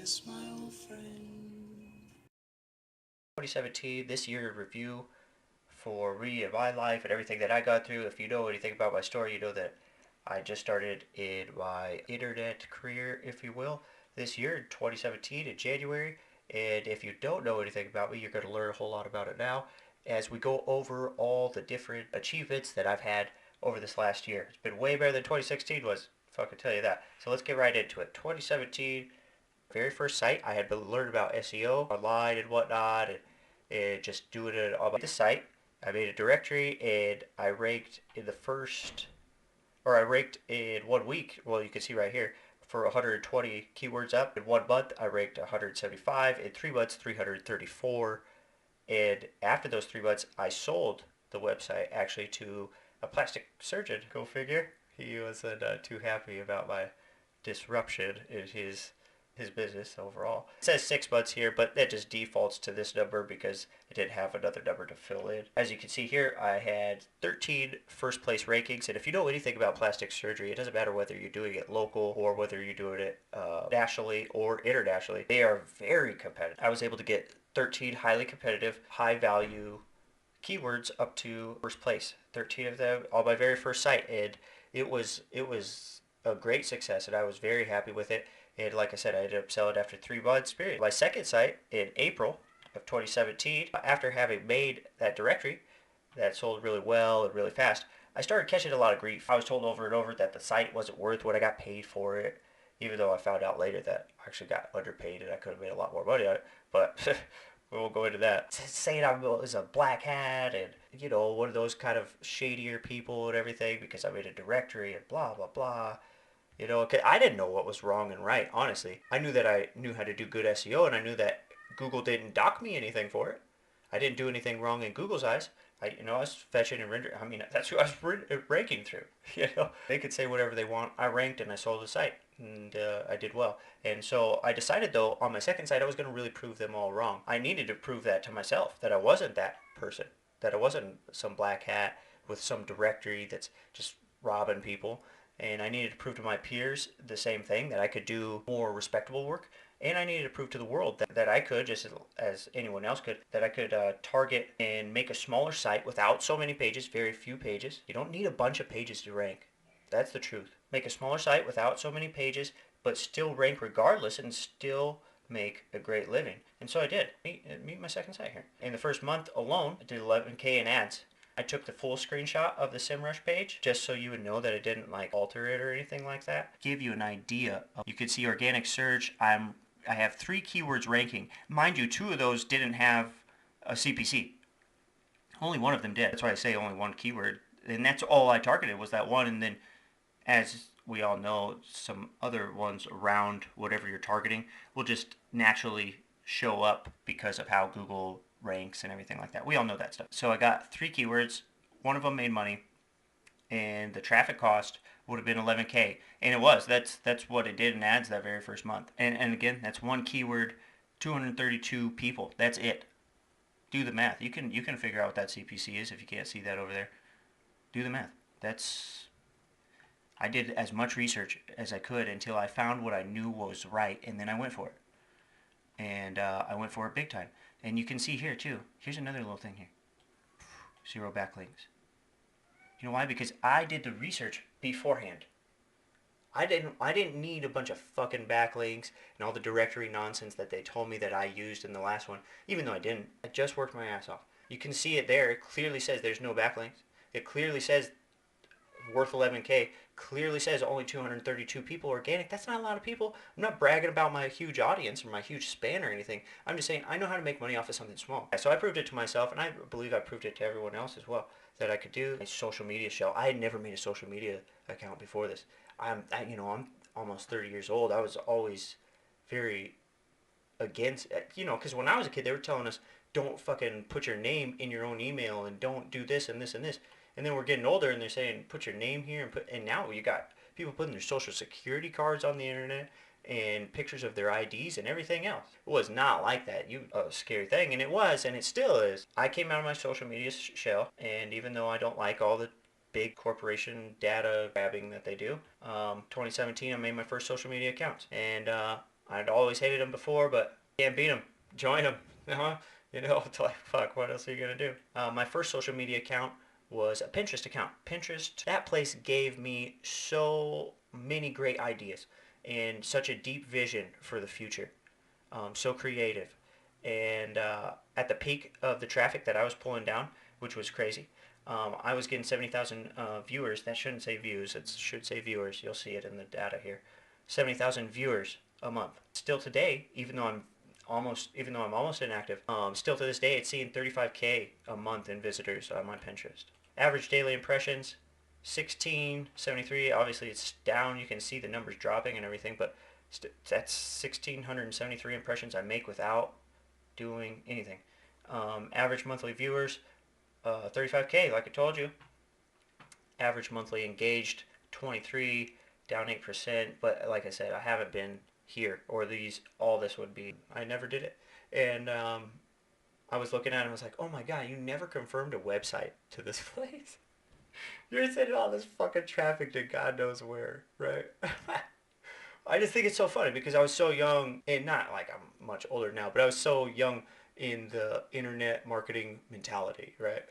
miss my old friend. 2017, this year in review for me and my life and everything that I got through. If you know anything about my story, you know that I just started in my internet career, if you will, this year in 2017 in January. And if you don't know anything about me, you're going to learn a whole lot about it now as we go over all the different achievements that I've had over this last year. It's been way better than 2016 was. If I can tell you that. So let's get right into it. 2017, very first site, I had learned about SEO online and whatnot, and just doing it on the site. I made a directory and I ranked in the first, or I ranked in 1 week. Well, you can see right here for 120 keywords up. In 1 month, I ranked 175. In 3 months, 334. And after those 3 months, I sold the website actually to a plastic surgeon. Go figure. He wasn't too happy about my disruption in his business overall. It says 6 months here, but that just defaults to this number because I didn't have another number to fill in. As you can see here, I had 13 first place rankings, and if you know anything about plastic surgery, it doesn't matter whether you're doing it local or whether you're doing it nationally or internationally. They are very competitive. I was able to get 13 highly competitive, high value keywords up to first place. 13 of them on my very first site, and it was a great success, and I was very happy with it. And like I said, I ended up selling after 3 months period. My second site in April of 2017, after having made that directory that sold really well and really fast, I started catching a lot of grief. I was told over and over that the site wasn't worth what I got paid for it, even though I found out later that I actually got underpaid and I could have made a lot more money on it. But we won't go into that. Saying I was a black hat and, one of those kind of shadier people and everything because I made a directory and blah, blah, blah. 'Cause I didn't know what was wrong and right, honestly. I knew that I knew how to do good SEO, and I knew that Google didn't dock me anything for it. I didn't do anything wrong in Google's eyes. I was fetching and rendering. I mean, that's who I was ranking through. They could say whatever they want. I ranked and I sold the site, and I did well. And so I decided, though, on my second site, I was going to really prove them all wrong. I needed to prove that to myself, that I wasn't that person, that I wasn't some black hat with some directory that's just robbing people. And I needed to prove to my peers the same thing, that I could do more respectable work. And I needed to prove to the world that I could, just as anyone else could, that I could target and make a smaller site without so many pages, very few pages. You don't need a bunch of pages to rank. That's the truth. Make a smaller site without so many pages, but still rank regardless and still make a great living. And so I did. Meet my second site here. In the first month alone, I did 11K in ads. I took the full screenshot of the SEMrush page just so you would know that I didn't alter it or anything like that. Give you an idea. You could see organic search. I have 3 keywords ranking. Mind you, 2 of those didn't have a CPC. Only one of them did. That's why I say only one keyword. And that's all I targeted was that one. And then, as we all know, some other ones around whatever you're targeting will just naturally show up because of how Google ranks and everything like that. We all know that stuff. So I got 3 keywords. One of them made money, and the traffic cost would have been 11K, and it was. That's what it did in ads that very first month. And again, that's one keyword, 232 people. That's it. Do the math. You can figure out what that CPC is if you can't see that over there. Do the math. I did as much research as I could until I found what I knew was right, and then I went for it. And I went for it big time. And you can see here too. Here's another little thing here. 0 backlinks. You know why? Because I did the research beforehand. I didn't need a bunch of fucking backlinks and all the directory nonsense that they told me that I used in the last one, even though I didn't. I just worked my ass off. You can see it there. It clearly says there's no backlinks. It clearly says worth 11K. Clearly says only 232 people organic. That's not a lot of people. I'm not bragging about my huge audience or my huge span or anything. I'm just saying I know how to make money off of something small. So I proved it to myself, and I believe I proved it to everyone else as well, that I could do a social media show. I had never made a social media account before this. I'm almost 30 years old. I was always very against, because when I was a kid, they were telling us, don't fucking put your name in your own email and don't do this and this and this. And then we're getting older and they're saying, put your name here and now you got people putting their social security cards on the internet and pictures of their IDs and everything else. It was not like that. A scary thing, and it was, and it still is. I came out of my social media shell, and even though I don't like all the big corporation data grabbing that they do, 2017 I made my first social media account, and I'd always hated them before, but can't beat them. Join them. Uh-huh. You know, it's like, fuck, what else are you going to do? My first social media account was a Pinterest account. Pinterest, that place gave me so many great ideas and such a deep vision for the future. So creative. And at the peak of the traffic that I was pulling down, which was crazy, I was getting 70,000 viewers. That shouldn't say views. It should say viewers. You'll see it in the data here. 70,000 viewers a month. Still today, even though I'm almost inactive, still to this day, it's seeing 35K a month in visitors on my Pinterest. Average daily impressions, 1673. Obviously, it's down. You can see the numbers dropping and everything, but that's 1,673 impressions I make without doing anything. Average monthly viewers, 35K, like I told you. Average monthly engaged, 23, down 8%. But like I said, I haven't been here, or all this would be. I never did it. And I was looking at it and I was like, oh my god, you never confirmed a website to this place. You're sending all this fucking traffic to God knows where, right? I just think it's so funny because I was so young, and not like I'm much older now, but I was so young in the internet marketing mentality, right?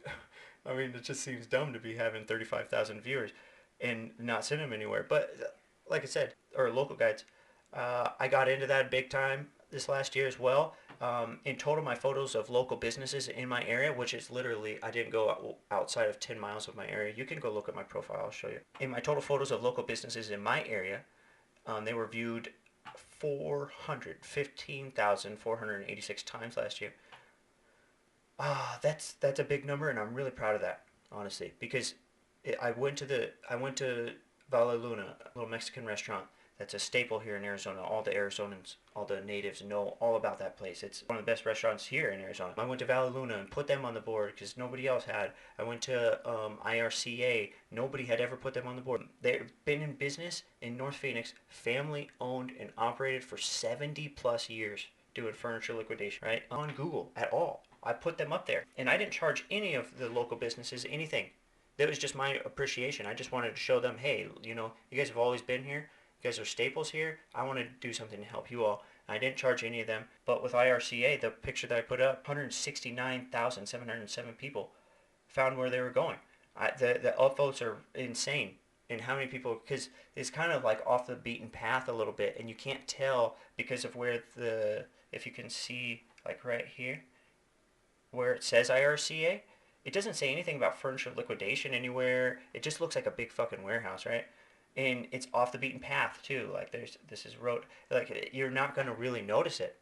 I mean, it just seems dumb to be having 35,000 viewers and not send them anywhere. But like I said, or local guides, I got into that big time this last year as well. In total, my photos of local businesses in my area, which is literally, I didn't go outside of 10 miles of my area. You can go look at my profile, I'll show you. In my total photos of local businesses in my area, they were viewed 415,486 times last year. That's a big number, and I'm really proud of that, honestly, because I went to Vala Luna, a little Mexican restaurant that's a staple here in Arizona. All the Arizonans, all the natives know all about that place. It's one of the best restaurants here in Arizona. I went to Vala Luna and put them on the board because nobody else had. I went to IRCA. Nobody had ever put them on the board. They've been in business in North Phoenix, family owned and operated for 70 plus years, doing furniture liquidation, right? On Google at all. I put them up there. And I didn't charge any of the local businesses anything. That was just my appreciation. I just wanted to show them, hey, you know, you guys have always been here. You guys are staples here. I want to do something to help you all. I didn't charge any of them. But with IRCA, the picture that I put up, 169,707 people found where they were going. The upvotes are insane. And how many people, because it's kind of like off the beaten path a little bit, and you can't tell because of where if you can see, like right here, where it says IRCA, it doesn't say anything about furniture liquidation anywhere. It just looks like a big fucking warehouse, right? And it's off the beaten path too. Like this is road. Like you're not gonna really notice it.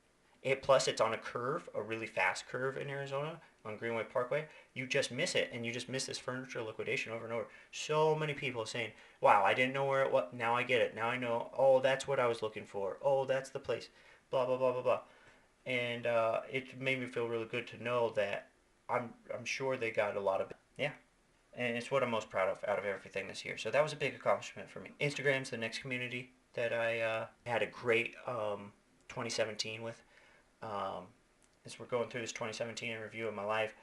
Plus it's on a curve, a really fast curve in Arizona on Greenway Parkway. You just miss it, and you just miss this furniture liquidation over and over. So many people saying, "Wow, I didn't know where it was. Now I get it. Now I know. Oh, that's what I was looking for. Oh, that's the place." Blah blah blah blah blah. And it made me feel really good to know that I'm sure they got a lot of it. Yeah. And it's what I'm most proud of out of everything this year. So that was a big accomplishment for me. Instagram's the next community that I had a great 2017 with. As we're going through this 2017 in review of my life,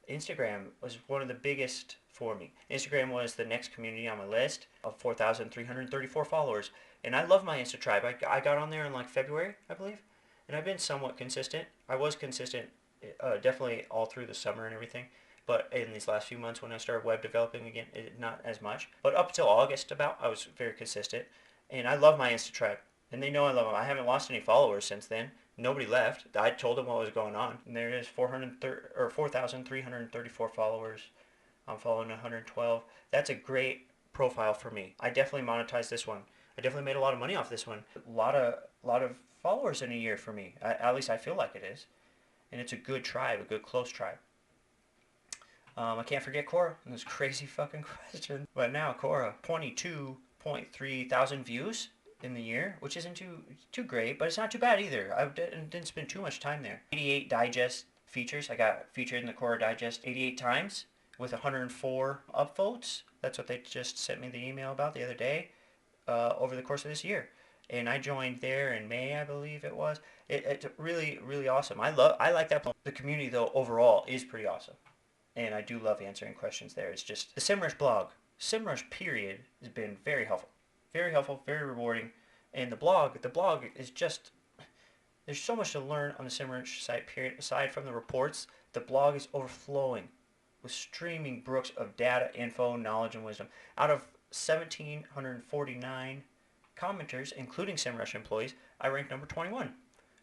Instagram was one of the biggest for me. Instagram was the next community on my list of 4,334 followers. And I love my Insta tribe. I got on there in like February, I believe. And I've been somewhat consistent. I was consistent definitely all through the summer and everything. But in these last few months when I started web developing again, not as much. But up till August about, I was very consistent. And I love my Insta tribe. And they know I love them. I haven't lost any followers since then. Nobody left. I told them what was going on. And there it is, 4,334 followers. I'm following 112. That's a great profile for me. I definitely monetized this one. I definitely made a lot of money off this one. A lot of followers in a year for me. At least I feel like it is. And it's a good tribe, a good close tribe. I can't forget Cora and this crazy fucking question. But now Cora, 22.3 thousand views in the year, which isn't too great, but it's not too bad either. I didn't spend too much time there. 88 digest features. I got featured in the Cora Digest 88 times with 104 upvotes. That's what they just sent me the email about the other day over the course of this year. And I joined there in May, I believe it was. It's really, really awesome. I like that. The community, though, overall is pretty awesome. And I do love answering questions there. It's just the SEMrush blog. SEMrush period has been very helpful, very rewarding. And the blog is just, There's so much to learn on the SEMrush site, period. Aside from the reports, the blog is overflowing with streaming brooks of data, info, knowledge, and wisdom. Out of 1,749 commenters, including SEMrush employees, I ranked number 21,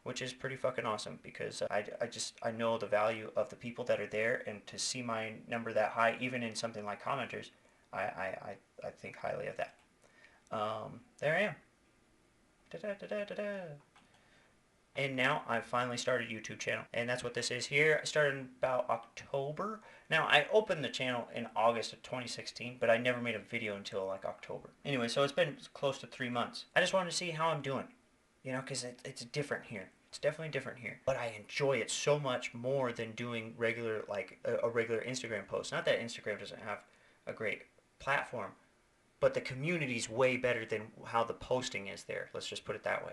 which is pretty fucking awesome because I know the value of the people that are there, and to see my number that high, even in something like commenters, I think highly of that. There I am. Da-da-da-da-da-da. And now I've finally started a YouTube channel, and that's what this is here. I started in about October. Now I opened the channel in August of 2016, but I never made a video until like October. Anyway, so it's been close to 3 months. I just wanted to see how I'm doing, you know, because it's different here. It's definitely different here, but I enjoy it so much more than doing regular, like a regular Instagram post. Not that Instagram doesn't have a great platform, but the community's way better than how the posting is there. Let's just put it that way.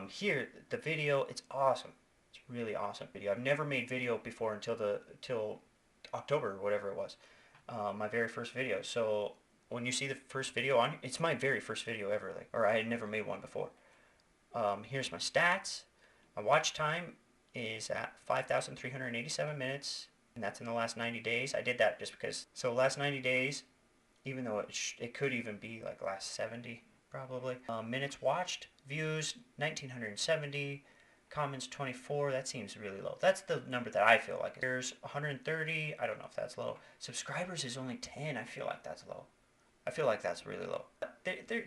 Here, the video, it's awesome. It's really awesome video. I've never made video before until October or whatever it was. My very first video. So when you see the first video on, it's my very first video ever, like, or I had never made one before. Here's my stats. My watch time is at 5,387 minutes, and that's in the last 90 days. I did that just because. So last 90 days, even though it could even be like last 70 probably. Minutes watched, views 1,970, comments 24. That seems really low. That's the number that I feel like. There's 130. I don't know if that's low. Subscribers is only 10. I feel like that's low. I feel like that's really low.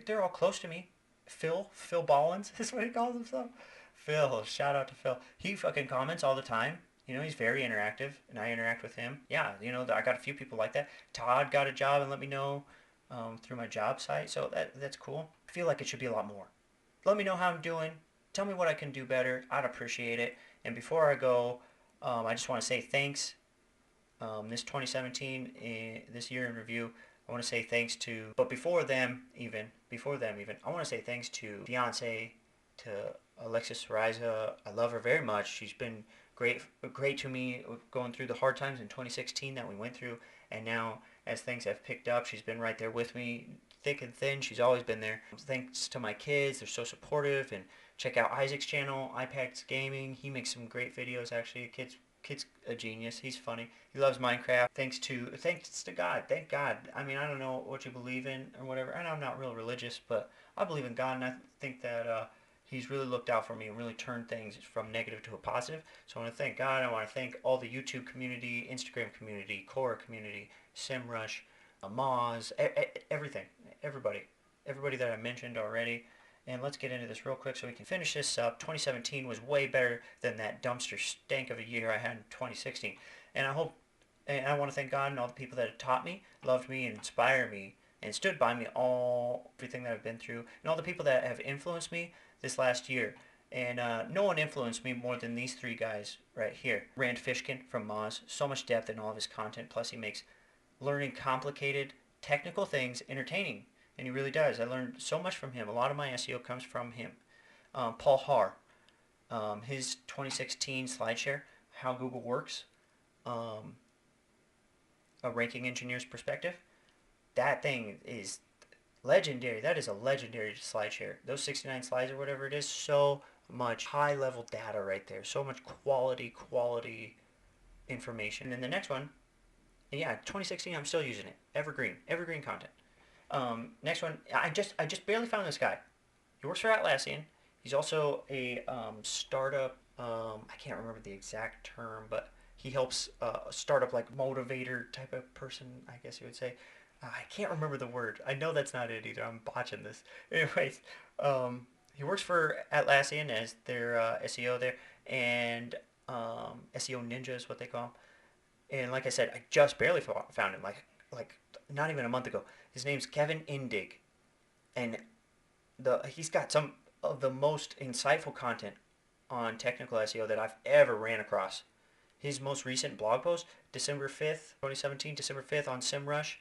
They're all close to me. Phil Ballins is what he calls himself. Phil, shout out to Phil. He fucking comments all the time. You know, he's very interactive, and I interact with him. Yeah, you know, I got a few people like that. Todd got a job and let me know through my job site, so that's cool. I feel like it should be a lot more. Let me know how I'm doing. Tell me what I can do better. I'd appreciate it. And before I go, I just want to say thanks. This 2017, this year in review, I want to say thanks to, but before them even, I want to say thanks to Beyonce, to Alexis Riza. I love her very much. She's been great to me going through the hard times in 2016 that we went through, and now as things have picked up, she's been right there with me, thick and thin. She's always been there. Thanks to my kids, they're so supportive. And check out Isaac's channel, iPads Gaming. He makes some great videos. Actually, kid's a genius. He's funny. He loves Minecraft. Thanks to God. Thank God. I mean, I don't know what you believe in or whatever, and I'm not real religious, but I believe in God, and I think that He's really looked out for me and really turned things from negative to a positive. So I want to thank God. I want to thank all the YouTube community, Instagram community, Quora community, SEMrush, Moz, everything, everybody that I mentioned already. And let's get into this real quick so we can finish this up. 2017 was way better than that dumpster stank of a year I had in 2016. And I want to thank God and all the people that have taught me, loved me, and inspired me, and stood by me everything that I've been through, and all the people that have influenced me this last year. And no one influenced me more than these three guys right here. Rand Fishkin from Moz, so much depth in all of his content, plus he makes learning complicated technical things entertaining, and he really does. I learned so much from him. A lot of my SEO comes from him. Paul Har, his 2016 SlideShare, How Google Works, a ranking engineer's perspective. That thing is legendary. That is a legendary SlideShare. Those 69 slides or whatever it is, so much high level data right there. So much quality information. And then the next one, yeah, 2016, I'm still using it. Evergreen content. Next one, I just barely found this guy. He works for Atlassian. He's also a startup. I can't remember the exact term, but he helps a startup like motivator type of person, I guess you would say. I can't remember the word. I know that's not it either. I'm botching this. Anyways, he works for Atlassian as their SEO there, and SEO Ninja is what they call him. And like I said, I just barely found him, like not even a month ago. His name's Kevin Indig, and he's got some of the most insightful content on technical SEO that I've ever ran across. His most recent blog post, December 5th, 2017, December 5th on SEMrush,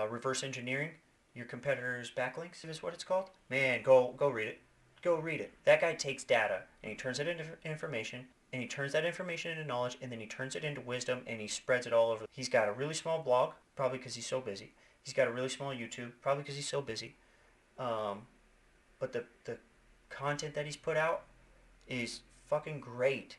reverse engineering your competitors' backlinks is what it's called. Man, go read it. Go read it. That guy takes data and he turns it into information, and he turns that information into knowledge, and then he turns it into wisdom, and he spreads it all over. He's got a really small blog, probably because he's so busy. He's got a really small YouTube, probably because he's so busy. But the content that he's put out is fucking great.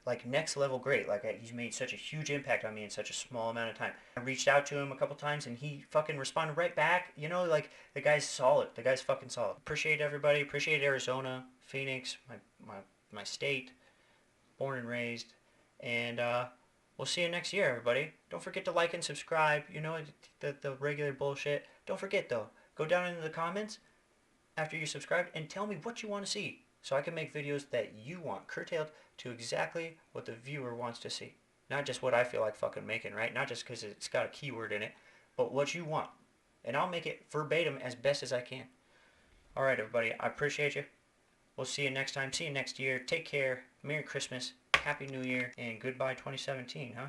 Like next level great. Like he's made such a huge impact on me in such a small amount of time. I reached out to him a couple times and he fucking responded right back. You know, like the guy's solid. The guy's fucking solid. Appreciate everybody. Appreciate Arizona, Phoenix, my state, born and raised, and we'll see you next year, everybody. Don't forget to like and subscribe. You know the regular bullshit. Don't forget though. Go down into the comments after you subscribe and tell me what you want to see so I can make videos that you want, curtailed to exactly what the viewer wants to see. Not just what I feel like fucking making, right? Not just because it's got a keyword in it, but what you want. And I'll make it verbatim as best as I can. Alright, everybody. I appreciate you. We'll see you next time. See you next year. Take care. Merry Christmas. Happy New Year. And goodbye 2017, huh?